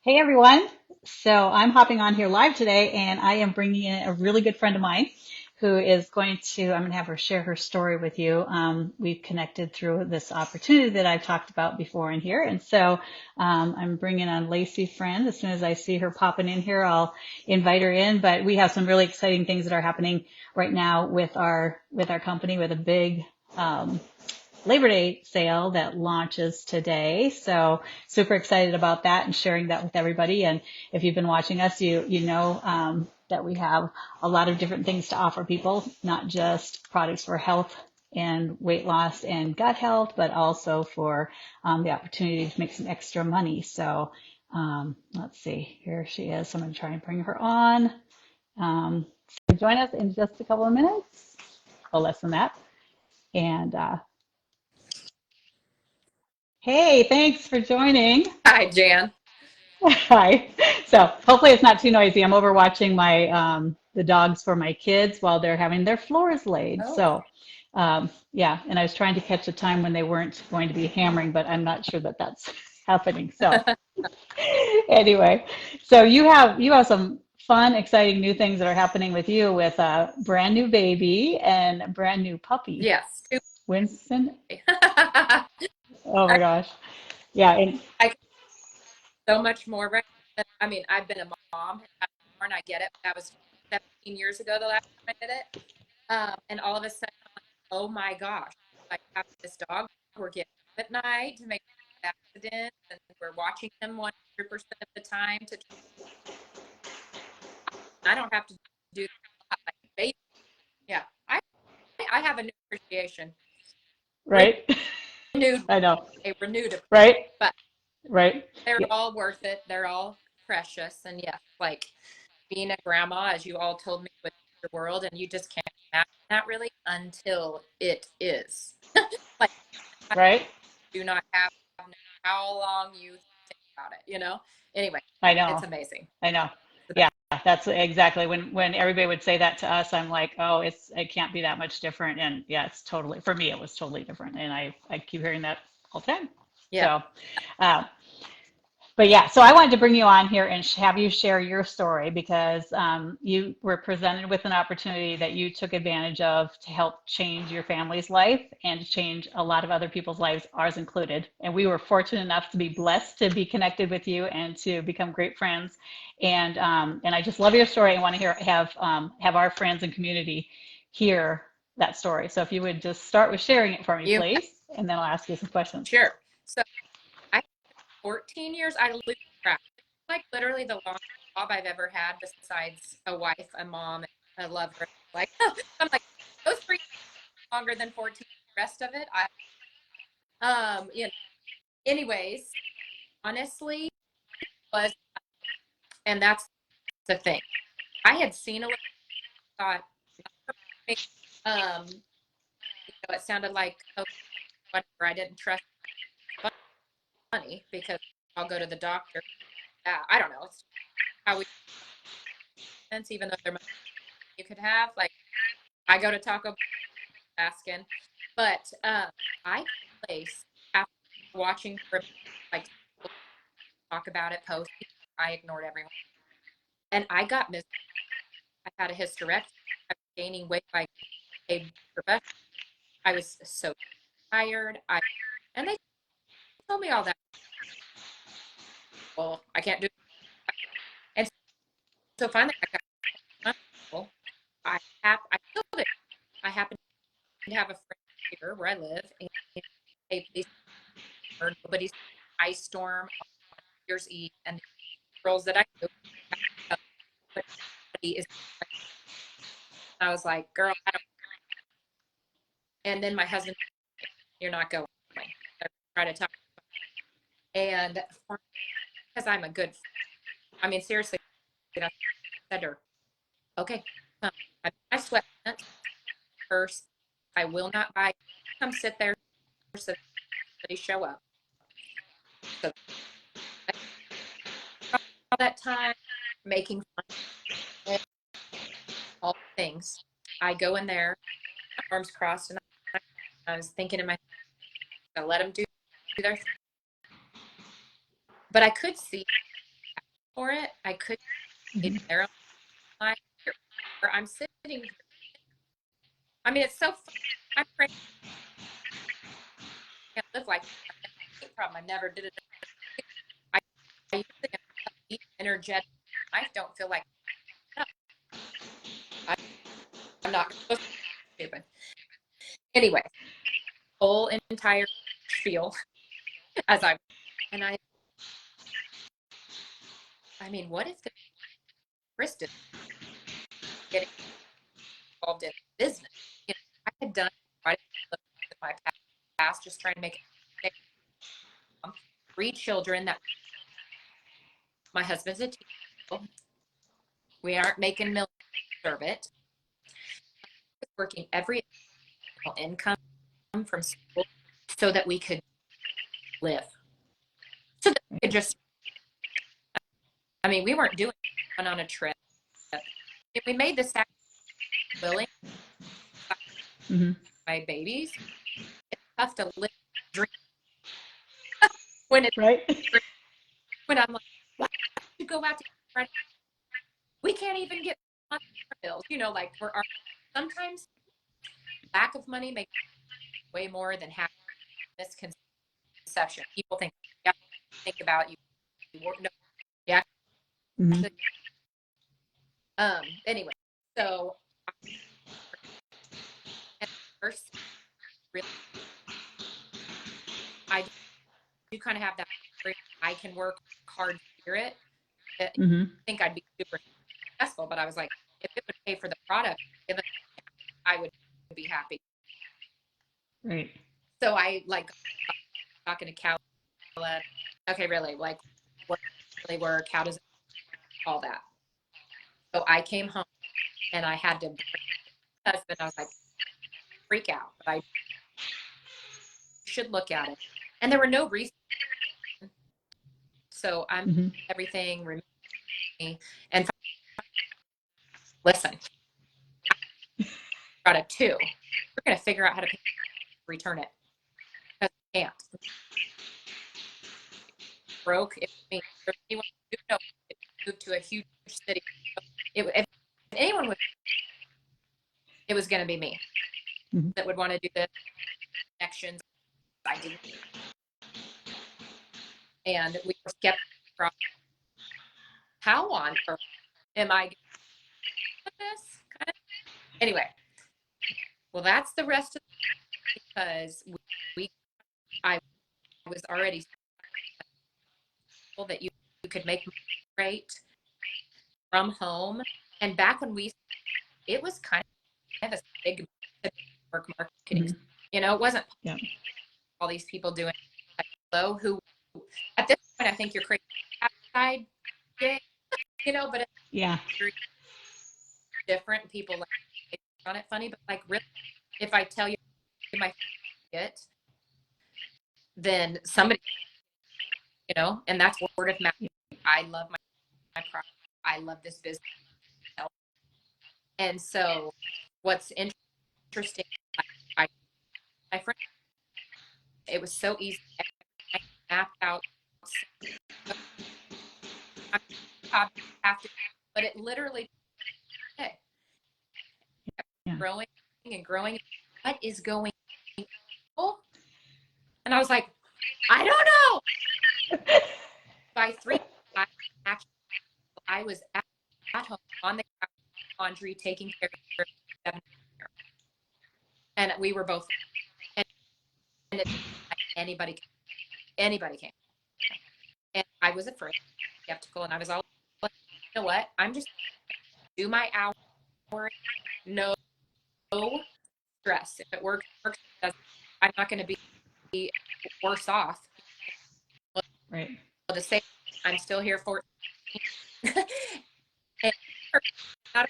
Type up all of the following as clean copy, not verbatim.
Hey everyone. So I'm hopping on here live today and I am bringing in a really good friend of mine who is I'm going to have her share her story with you. We've connected through this opportunity that I've talked about before in here. And so I'm bringing on Laci friend. As soon as I see her popping in here, I'll invite her in. But we have some really exciting things that are happening right now with our company with a big, Labor Day sale that launches today. So super excited about that and sharing that with everybody. And if you've been watching us, you know that we have a lot of different things to offer people, not just products for health and weight loss and gut health, but also for the opportunity to make some extra money. So let's see, here she is. I'm going to try and bring her on. Join us in just a couple of minutes, or less than that. And hey, thanks for joining. Hi, Jan. Hi. So hopefully it's not too noisy. I'm over watching my the dogs for my kids while they're having their floors laid. Oh, So yeah, and I was trying to catch a time when they weren't going to be hammering, but I'm not sure that that's happening. So anyway, so you have some fun, exciting new things that are happening with you with a brand new baby and a brand new puppy, yes. Winston. I, Oh my gosh. Yeah, and I can so much more right now. I mean, I've been a mom and I get it. That was 17 years ago the last time I did it. And all of a sudden, oh my gosh, I have this dog. We're getting up at night to make accidents, and we're watching him 100% of the time. I don't have to do that like a baby. Yeah, I have a new appreciation, right. renewed, I know. a renewed, Right. but Right. they're Yeah. all worth it. They're all precious. And yes, like being a grandma, as you all told me, with your world, and you just can't imagine that really until it is. Like, I Right. do not have how long you think about it. Anyway, I it's know. amazing. I know. It's the Yeah. best. That's exactly when everybody would say that to us, I'm like, oh, it can't be that much different. And yeah, it's totally, for me, it was totally different. And I keep hearing that all the time. Yeah. So, uh, but yeah, so I wanted to bring you on here and have you share your story because you were presented with an opportunity that you took advantage of to help change your family's life and to change a lot of other people's lives, ours included. And we were fortunate enough to be blessed to be connected with you and to become great friends. And I just love your story. I want to have our friends and community hear that story. So if you would just start with sharing it for me, You please, and then I'll ask you some questions. sure. So I 14 years, I lose track. Like literally the longest job I've ever had besides a wife, a mom, and a lover. Like I'm like, those three longer than 14. The rest of it, you know. Anyways, honestly, was and that's the thing. I had seen a little thought, it sounded like oh, whatever. I didn't trust money because I'll go to the doctor. Yeah, I don't know. It's how we sense, even though there might you could have. Like I go to Taco Bell asking, but I place after watching like talk about it, post. I ignored everyone, and I got miserable. I had a hysterectomy. I was gaining weight by a professional. I was so tired. And they told me all that. Well, I can't do it. And so finally, I got comfortable. I still did. I happen to have a friend here where I live, and they heard nobody's ice storm on New Year's Eve, and the girls that I know, is. I was like, girl, I don't. And then my husband, you're not going. They're trying to talk, and because I'm a good, I mean, seriously, I said to her, okay, I sweat first. I will not buy. Come sit there so they show up. So all that time making fun of all things. I go in there, arms crossed, and I was thinking in my head, let them do their thing. But I could see for it. I couldn't Hmm. even there. I'm like, I'm sitting here. I mean, it's so fun. I'm praying I can't live like that. Problem. I never did it. I usually am energetic. I don't feel like no, I'm not stupid. Anyway, whole entire spiel as and I mean, what if the Chris is getting involved in business? You know, I had done quite a in my past, just trying to make it 3 children. That my husband's a teacher. We aren't making millions of it. Working every income from school so that we could live. So that we could just, I mean, we weren't doing it on a trip. If we made this willing Hmm. by babies, it's tough to live dream when it's Right. when I'm like, why don't you go out to eat? We can't even get on our bills. You know, like sometimes lack of money makes way more than having misconception. People think, yeah, think about you. No, yeah. Hmm. Anyway, so at first, really, I do kind of have that. I can work hard spirit. I Hmm. think I'd be super successful, but I was like, if it would pay for the product, I would be happy. Right. So I like talking to Cal. Okay, really, like what really work? How does all that? So I came home and I had to husband. I was like, freak out, but I should look at it. And there were no reasons. So I'm Hmm. everything me and listen, product 2. We're gonna figure out how to return it. Because we can't. Broke. If anyone who knows, moved to a huge city, if anyone would, it was going to be me Hmm. that would want to do the connections. I didn't, and we were skeptical. How on earth am I doing this? Kind of. Anyway, well, that's the rest of because we I was already told that you could make great from home, and back when it was kind of a big work marketing. Hmm. You know, it wasn't Yeah. all these people doing low who at this point I think you're crazy outside gig, you know, but it's Yeah. very different. People like on it funny, but like really if I tell you my it, then somebody, you know, and that's word of mouth. I love my product. I love this business. And so what's interesting, I my friend, it was so easy. I mapped out I have to, but it literally kept Yeah. growing and growing. What is going on? And I was like, I don't know. By 3, I actually I was at home on the couch, laundry, taking care of 7, and we were both, and it, anybody came, and I was afraid, skeptical, and I was all, like, you know what? I'm just do my hour, no stress. If it works, it works. I'm not going to be worse off. Well, Right. to say I'm still here for, and not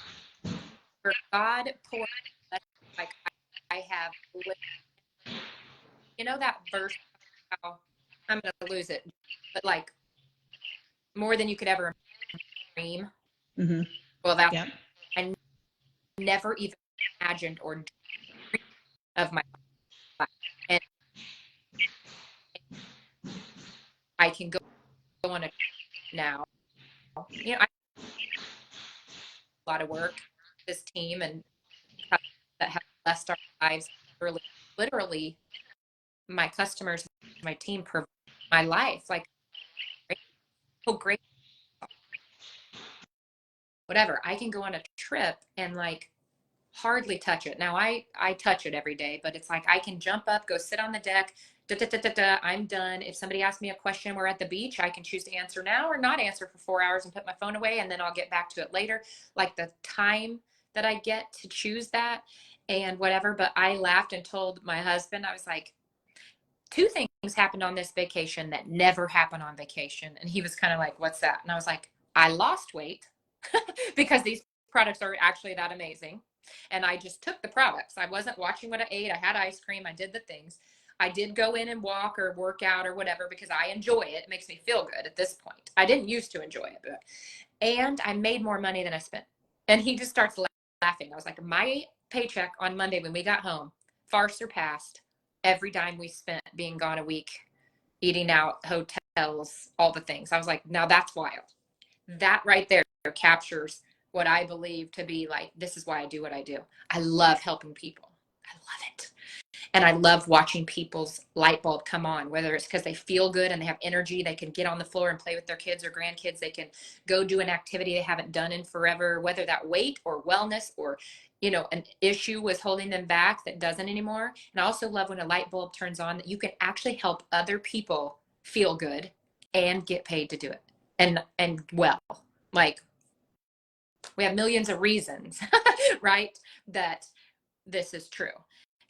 for God poured, like I have, you know that verse. How I'm going to lose it, but like more than you could ever dream. Hmm. Well, that's Yeah. I never even imagined or dreamed of my life, and I can go on a now. You know, I do a lot of work, this team and that have blessed our lives. Literally, my customers, my team provide my life. Like, oh, great, whatever. I can go on a trip and like hardly touch it. Now I touch it every day, but it's like I can jump up, go sit on the deck. Da, da, da, da, da, I'm done. If somebody asks me a question, we're at the beach. I can choose to answer now or not answer for 4 hours and put my phone away, and then I'll get back to it later. Like the time that I get to choose that and whatever. But I laughed and told my husband, I was like, two things happened on this vacation that never happen on vacation. And he was kind of like, what's that? And I was like, I lost weight because these products are actually that amazing. And I just took the products. I wasn't watching what I ate. I had ice cream. I did the things. I did go in and walk or work out or whatever because I enjoy it. It makes me feel good at this point. I didn't used to enjoy it, but and I made more money than I spent. And he just starts laughing. I was like, my paycheck on Monday when we got home far surpassed every dime we spent being gone a week, eating out, hotels, all the things. I was like, now that's wild. That right there captures what I believe to be like, this is why I do what I do. I love helping people. I love it. And I love watching people's light bulb come on, whether it's because they feel good and they have energy, they can get on the floor and play with their kids or grandkids, they can go do an activity they haven't done in forever, whether that weight or wellness or an issue was holding them back that doesn't anymore. And I also love when a light bulb turns on that you can actually help other people feel good and get paid to do it. And well, like we have millions of reasons, right? That this is true.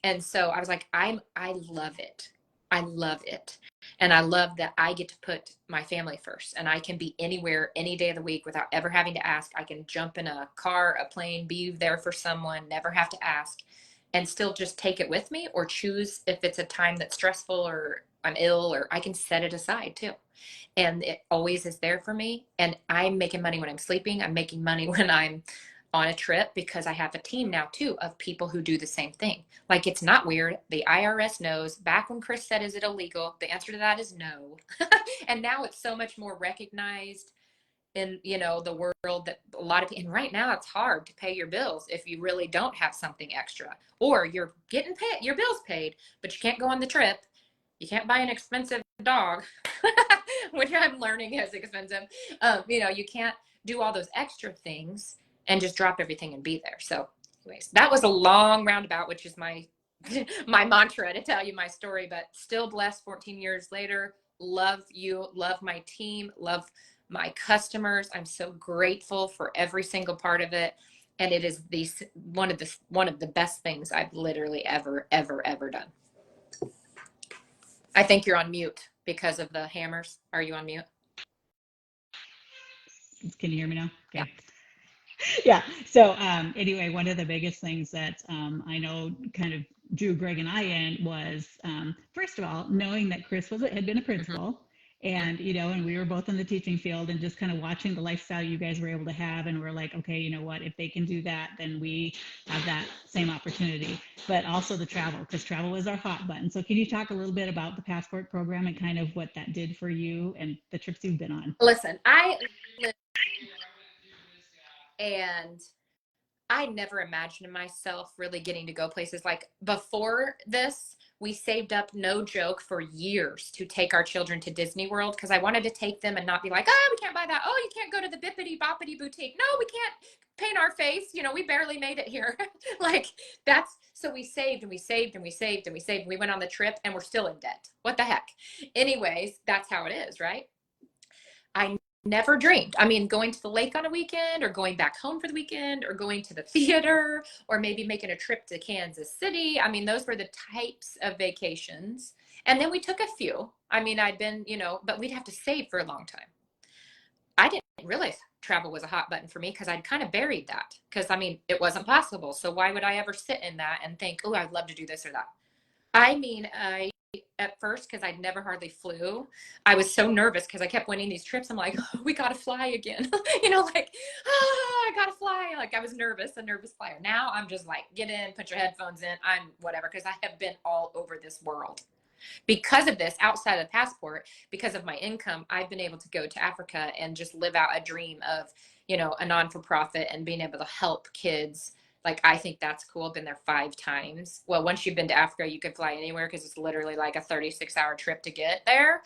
And so I was like, I love it. I love it. And I love that I get to put my family first and I can be anywhere any day of the week without ever having to ask. I can jump in a car, a plane, be there for someone, never have to ask, and still just take it with me or choose if it's a time that's stressful or I'm ill, or I can set it aside too. And it always is there for me. And I'm making money when I'm sleeping. I'm making money when I'm on a trip because I have a team now too of people who do the same thing. Like, it's not weird. The IRS knows. Back when Chris said, is it illegal? The answer to that is no. And now it's so much more recognized in the world that a lot of people, and right now it's hard to pay your bills if you really don't have something extra, or you're getting paid your bills paid, but you can't go on the trip, you can't buy an expensive dog, which I'm learning is expensive. You can't do all those extra things and just drop everything and be there. So anyways, that was a long roundabout, which is my my mantra to tell you my story, but still blessed 14 years later. Love you, love my team, love my customers. I'm so grateful for every single part of it. And it is one of the best things I've literally ever done. I think you're on mute because of the hammers. Are you on mute? Can you hear me now? Yeah. Okay. Yeah. So anyway, one of the biggest things that I know kind of drew Greg and I in was first of all knowing that Chris had been a Mm-hmm. principal, and and we were both in the teaching field, and just kind of watching the lifestyle you guys were able to have, and we're like, okay, you know what? If they can do that, then we have that same opportunity. But also the travel, because travel was our hot button. So can you talk a little bit about the passport program and kind of what that did for you and the trips you've been on? Listen, I live, and I never imagined myself really getting to go places. Like before this, we saved up, no joke, for years to take our children to Disney World because I wanted to take them and not be like, oh, we can't buy that. Oh, you can't go to the Bippity Boppity Boutique. No, we can't paint our face. We barely made it here. Like that's so we saved and we saved and we saved and we saved. We went on the trip and we're still in debt. What the heck? Anyways, that's how it is, right? I never dreamed. I mean, going to the lake on a weekend or going back home for the weekend or going to the theater or maybe making a trip to Kansas City. I mean, those were the types of vacations. And then we took a few. I mean, I'd been, but we'd have to save for a long time. I didn't realize travel was a hot button for me because I'd kind of buried that because I mean, it wasn't possible. So why would I ever sit in that and think, oh, I'd love to do this or that? I mean, at first, because I'd never hardly flew, I was so nervous because I kept winning these trips. I'm like, oh, we got to fly again. Like, I got to fly. Like I was nervous, a nervous flyer. Now I'm just like, get in, put your headphones in. I'm whatever, because I have been all over this world. Because of this, outside of the passport, because of my income, I've been able to go to Africa and just live out a dream of, a non-for-profit and being able to help kids. Like, I think that's cool. I've been there 5 times. Well, once you've been to Africa, you can fly anywhere because it's literally like a 36-hour trip to get there.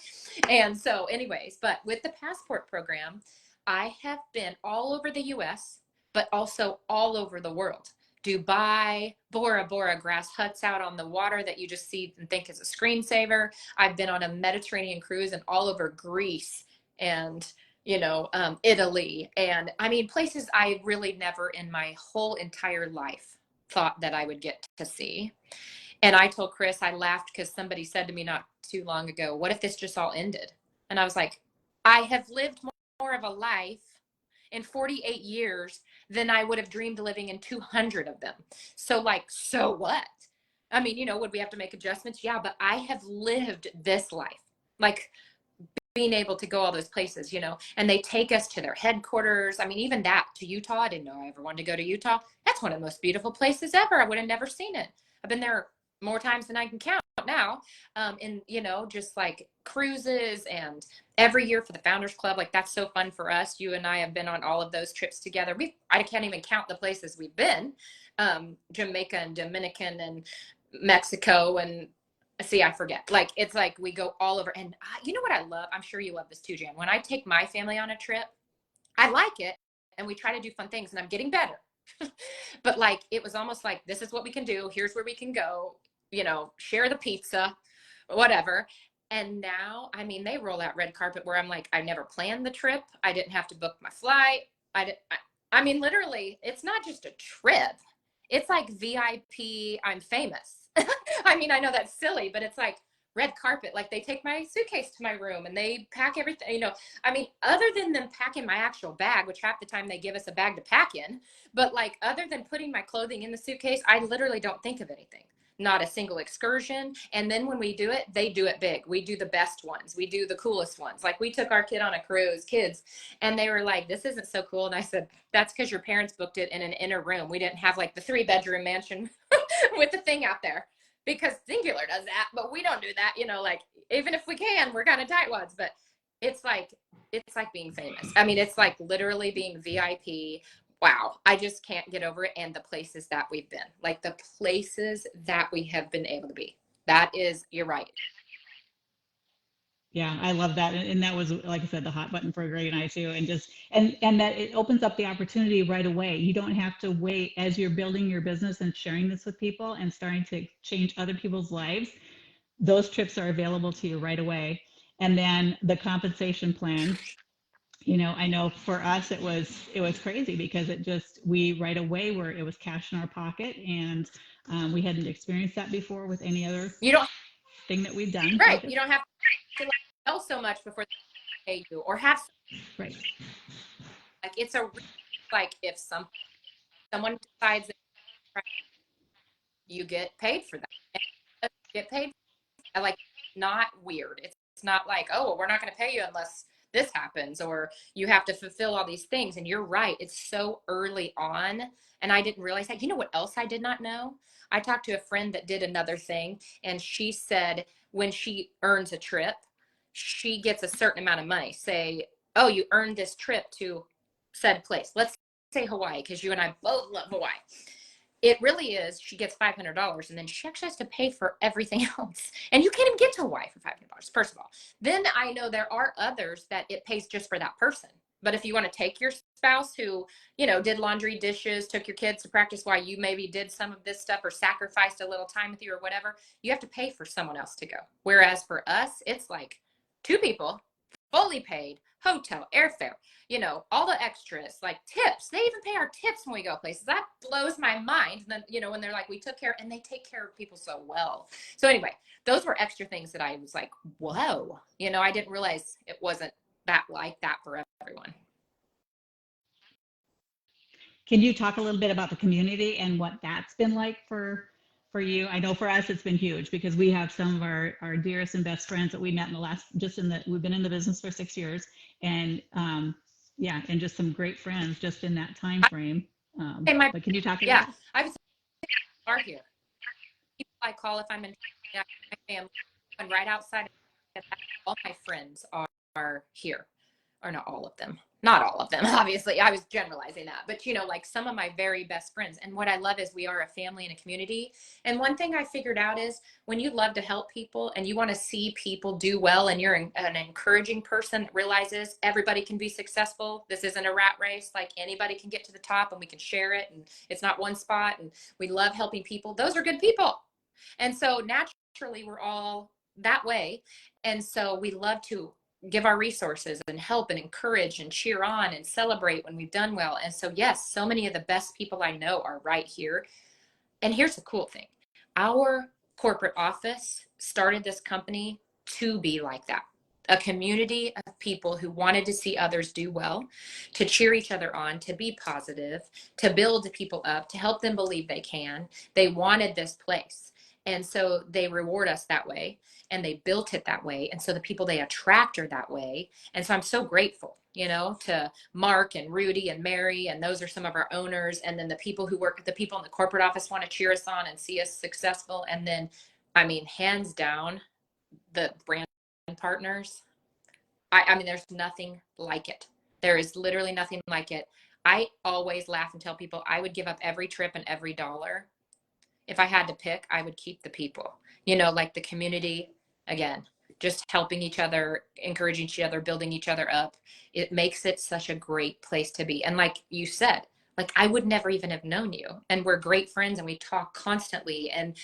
And so, anyways, but with the passport program, I have been all over the US, but also all over the world. Dubai, Bora Bora grass huts out on the water that you just see and think is a screensaver. I've been on a Mediterranean cruise and all over Greece and, Italy. And I mean, places I really never in my whole entire life thought that I would get to see. And I told Chris, I laughed because somebody said to me not too long ago, what if this just all ended? And I was like, I have lived more of a life in 48 years than I would have dreamed living in 200 of them. So, like, so what? I mean, would we have to make adjustments? Yeah, but I have lived this life. Like, being able to go all those places, and they take us to their headquarters. I mean, even that to Utah, I didn't know I ever wanted to go to Utah. That's one of the most beautiful places ever. I would have never seen it. I've been there more times than I can count now. And, just like cruises and every year for the Founders Club, like that's so fun for us. You and I have been on all of those trips together. I can't even count the places we've been. Jamaica and Dominican and Mexico and see, I forget. Like, it's like we go all over. And you know what I love? I'm sure you love this too, Jan. When I take my family on a trip, I like it. And we try to do fun things and I'm getting better. But like, it was almost like, this is what we can do. Here's where we can go, share the pizza, whatever. And now, I mean, they roll out red carpet where I'm like, I never planned the trip. I didn't have to book my flight. I mean, literally, it's not just a trip. It's like VIP, I'm famous. I mean, I know that's silly, but it's like red carpet. Like they take my suitcase to my room and they pack everything, I mean, other than them packing my actual bag, which half the time they give us a bag to pack in, but like other than putting my clothing in the suitcase, I literally don't think of anything. Not a single excursion. And then when we do it, they do it big. We do the best ones. We do the coolest ones. Like we took our kid on a cruise, kids, and they were like, this isn't so cool. And I said, that's because your parents booked it in an inner room. We didn't have like the 3-bedroom mansion with the thing out there because Xyngular does that, but we don't do that. Like even if we can, we're kind of tightwads, but it's like being famous. I mean, it's like literally being VIP. Wow, I just can't get over it. And the places that we've been, like the places that we have been able to be. That is, you're right. Yeah, I love that. And that was, like I said, the hot button for Greg and I too. And just, and that it opens up the opportunity right away. You don't have to wait as you're building your business and sharing this with people and starting to change other people's lives. Those trips are available to you right away. And then the compensation plan, I know for us it was crazy because we right away were it was cash in our pocket, and we hadn't experienced that before with any other You don't, thing that we've done. right. Like this. You don't have to like sell so much before they pay you or have Right. like, it's a, like if someone decides that you get paid for that. And you get paid. Like, not weird. It's not like, oh, well, we're not going to pay you unless this happens or you have to fulfill all these things. And you're right. It's so early on. And I didn't realize that. You know what else I did not know? I talked to a friend that did another thing, and she said when she earns a trip, she gets a certain amount of money. Say, oh, you earned this trip to said place. Let's say Hawaii, because you and I both love Hawaii. It really is. She gets $500, and then she actually has to pay for everything else. And you can't even get to Hawaii for $500, first of all. Then I know there are others that it pays just for that person. But if you want to take your spouse who, did laundry, dishes, took your kids to practice while you maybe did some of this stuff or sacrificed a little time with you or whatever, you have to pay for someone else to go. Whereas for us, it's like 2 people, fully paid, hotel, airfare, all the extras, like tips. They even pay our tips when we go places. That blows my mind. And then, when they're like, we took care, and they take care of people so well. So anyway, those were extra things that I was like, whoa, I didn't realize it wasn't that like that for everyone. Can you talk a little bit about the community and what that's been like for you? I know for us it's been huge because we have some of our dearest and best friends that we met in the last we've been in the business for 6 years, and yeah, and just some great friends just in that time frame. Hey, But can you talk about yeah, it? I was are here. People I call if I'm in, yeah, my family. and right outside of that, all my friends are here, or not all of them, not all of them, obviously. I was generalizing that, but like some of my very best friends. And what I love is we are a family and a community. And one thing I figured out is when you love to help people and you want to see people do well, and you're an encouraging person that realizes everybody can be successful. This isn't a rat race. Like anybody can get to the top and we can share it. And it's not one spot. And we love helping people. Those are good people. And so naturally we're all that way. And so we love to give our resources and help and encourage and cheer on and celebrate when we've done well. And so, yes, so many of the best people I know are right here. And here's the cool thing. Our corporate office started this company to be like that. A community of people who wanted to see others do well, to cheer each other on, to be positive, to build people up, to help them believe they can. They wanted this place. And so they reward us that way, and they built it that way. And so the people they attract are that way. And so I'm so grateful, to Mark and Rudy and Mary, and those are some of our owners. And then the people who work, the people in the corporate office want to cheer us on and see us successful. And then, I mean, hands down, the brand partners. I mean, there's nothing like it. There is literally nothing like it. I always laugh and tell people I would give up every trip and every dollar. If I had to pick, I would keep the people, like the community, again, just helping each other, encouraging each other, building each other up. It makes it such a great place to be. And like you said, like I would never even have known you. And we're great friends and we talk constantly and,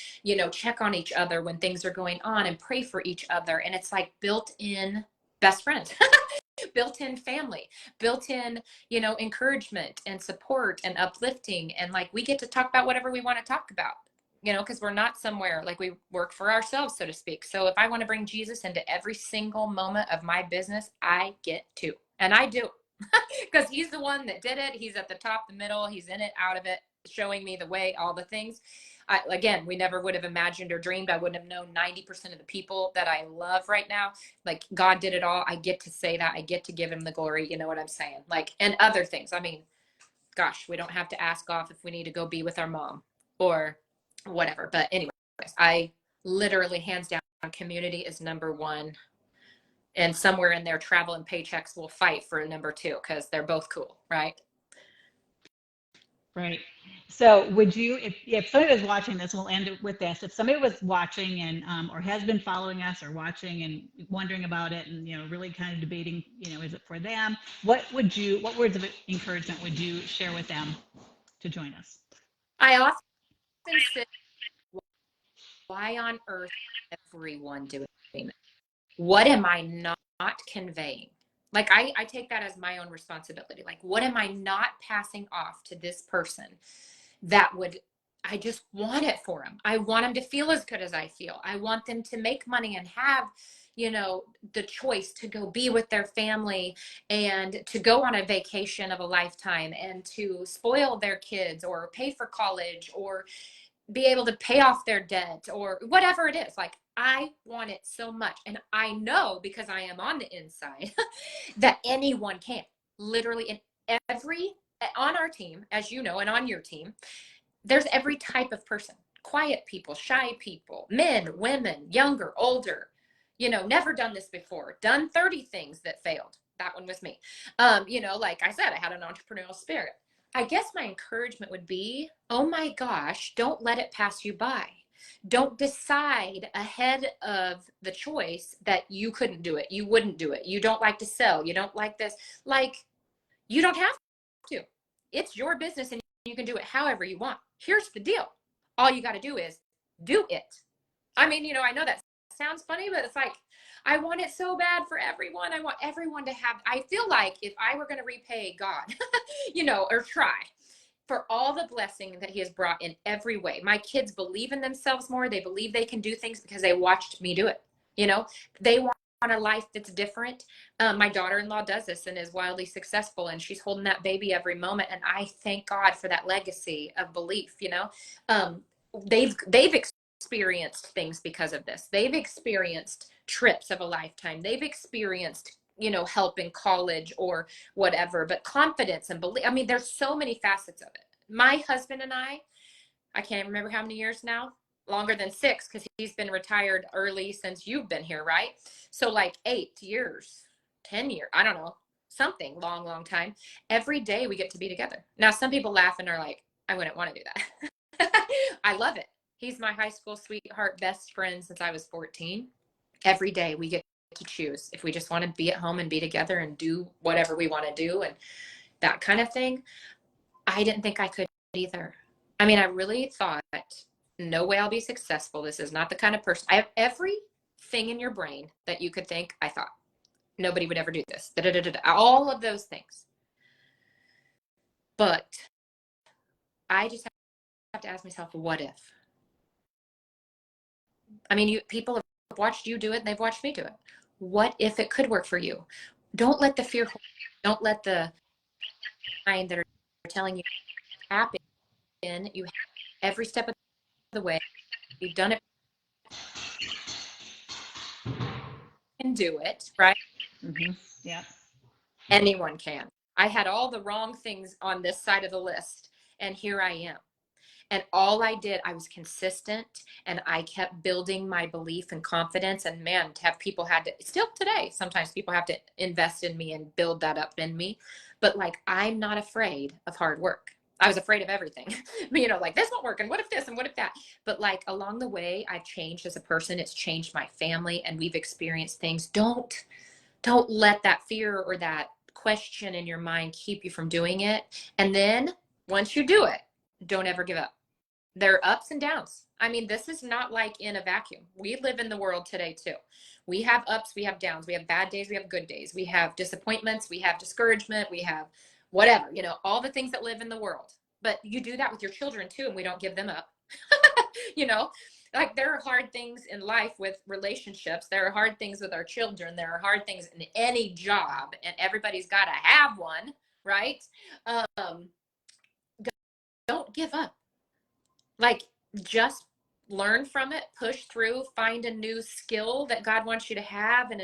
check on each other when things are going on and pray for each other. And it's like built in best friends. Built in family, built in, encouragement and support and uplifting. And like we get to talk about whatever we want to talk about, because we're not somewhere, like we work for ourselves, so to speak. So if I want to bring Jesus into every single moment of my business, I get to, and I do, because he's the one that did it. He's at the top, the middle, he's in it, out of it, showing me the way, all the things. Again, we never would have imagined or dreamed. I wouldn't have known 90% of the people that I love right now. Like God did it all. I get to say that. I get to give him the glory. You know what I'm saying? Like, and other things. I mean, gosh, we don't have to ask off if we need to go be with our mom or whatever. But anyways, I literally, hands down, community is number one. And somewhere in there, travel and paychecks will fight for a number two because they're both cool, right? Right. So would you, if somebody was watching this, we'll end it with this. If somebody was watching and or has been following us or watching and wondering about it and really kind of debating, is it for them? What words of encouragement would you share with them to join us? I often say, why on earth is everyone doing it? What am I not conveying? Like I take that as my own responsibility. Like, what am I not passing off to this person that would, I just want it for them. I want them to feel as good as I feel. I want them to make money and have, the choice to go be with their family and to go on a vacation of a lifetime and to spoil their kids or pay for college or be able to pay off their debt or whatever it is. Like I want it so much. And I know because I am on the inside that anyone can. Literally in every, on our team, as you know, and on your team, there's every type of person. Quiet people, shy people, men, women, younger, older, never done this before, done 30 things that failed. That one was me. Like I said, I had an entrepreneurial spirit. I guess my encouragement would be, oh my gosh, don't let it pass you by. Don't decide ahead of the choice that you couldn't do it. You wouldn't do it. You don't like to sell. You don't like this. Like, you don't have to. It's your business and you can do it however you want. Here's the deal. All you got to do is do it. I mean, I know that sounds funny, but it's like, I want it so bad for everyone. I want everyone to have, I feel like if I were going to repay God, or try for all the blessing that he has brought in every way. My kids believe in themselves more. They believe they can do things because they watched me do it. They want a life that's different. My daughter-in-law does this and is wildly successful, and she's holding that baby every moment. And I thank God for that legacy of belief. They've experienced things because of this. They've experienced trips of a lifetime. They've experienced, help in college or whatever, but confidence and belief. I mean, there's so many facets of it. My husband and I can't remember how many years now, longer than 6 because he's been retired early since you've been here, right? So like 8 years, 10 years, I don't know, something long, long time. Every day we get to be together. Now, some people laugh and are like, I wouldn't want to do that. I love it. He's my high school sweetheart, best friend since I was 14. Every day we get to choose if we just want to be at home and be together and do whatever we want to do and that kind of thing. I didn't think I could either. I mean, I really thought, no way I'll be successful. This is not the kind of person. I have everything in your brain that you could think. I thought nobody would ever do this. Da, da, da, da, da, all of those things. But I just have to ask myself, what if? I mean, people have watched you do it and they've watched me do it. What if it could work for you? Don't let the fear, don't let the mind that are telling you tap in. You have every step of the way. You've done it. You can do it, right? Mm-hmm. Yeah. Anyone can. I had all the wrong things on this side of the list, and here I am. And all I did, I was consistent and I kept building my belief and confidence. And man, to have people had to, still today, sometimes people have to invest in me and build that up in me. But like, I'm not afraid of hard work. I was afraid of everything, you know, like this won't work. And what if this and what if that? But like along the way, I've changed as a person. It's changed my family and we've experienced things. Don't let that fear or that question in your mind keep you from doing it. And then once you do it, don't ever give up. There are ups and downs. I mean, this is not like in a vacuum. We live in the world today too. We have ups, we have downs, we have bad days, we have good days, we have disappointments, we have discouragement, we have whatever, you know, all the things that live in the world. But you do that with your children too, and we don't give them up. You know, like there are hard things in life with relationships. There are hard things with our children. There are hard things in any job, and everybody's got to have one, right? Um, don't give up. Like just learn from it, push through, find a new skill that God wants you to have, and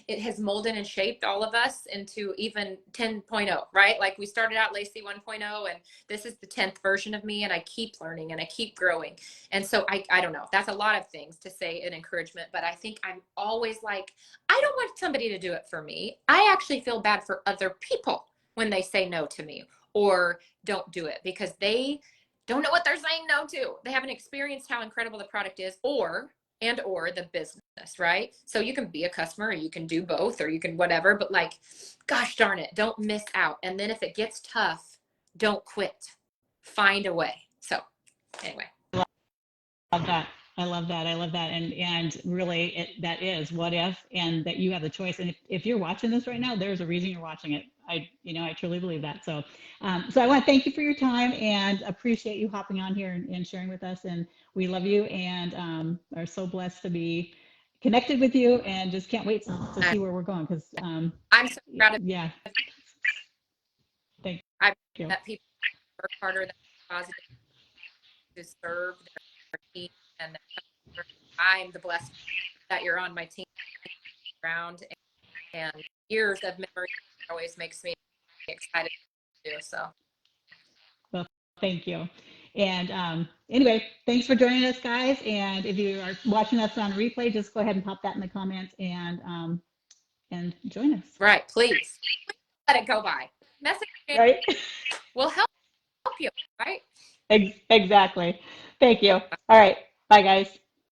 it has molded and shaped all of us into even 10.0, right? Like we started out Laci 1.0 and this is the 10th version of me, and I keep learning and I keep growing. And so I don't know, that's a lot of things to say in encouragement, but I think I'm always like, I don't want somebody to do it for me. I actually feel bad for other people when they say no to me or don't do it because they don't know what they're saying no to. They haven't experienced how incredible the product is or the business, right? So you can be a customer or you can do both or you can whatever, but like, gosh darn it, don't miss out. And then if it gets tough, don't quit. Find a way. So anyway. Love that. I love that. I love that. And really that is what if, and that you have the choice. And if you're watching this right now, there's a reason you're watching it. I truly believe that. So I want to thank you for your time and appreciate you hopping on here and sharing with us. And we love you and are so blessed to be connected with you and just can't wait to see where we're going. Because I'm so proud of yeah, thank I've you. met people work harder than positive to serve their team, and I'm the blessed that you're on my team around, and years of memory always makes me excited to do so. Well, thank you. And anyway, thanks for joining us, guys. And if you are watching us on replay, just go ahead and pop that in the comments and join us. Right, please let it go by. Message Right? will help you, right? Exactly. Thank you. All right. Bye, guys.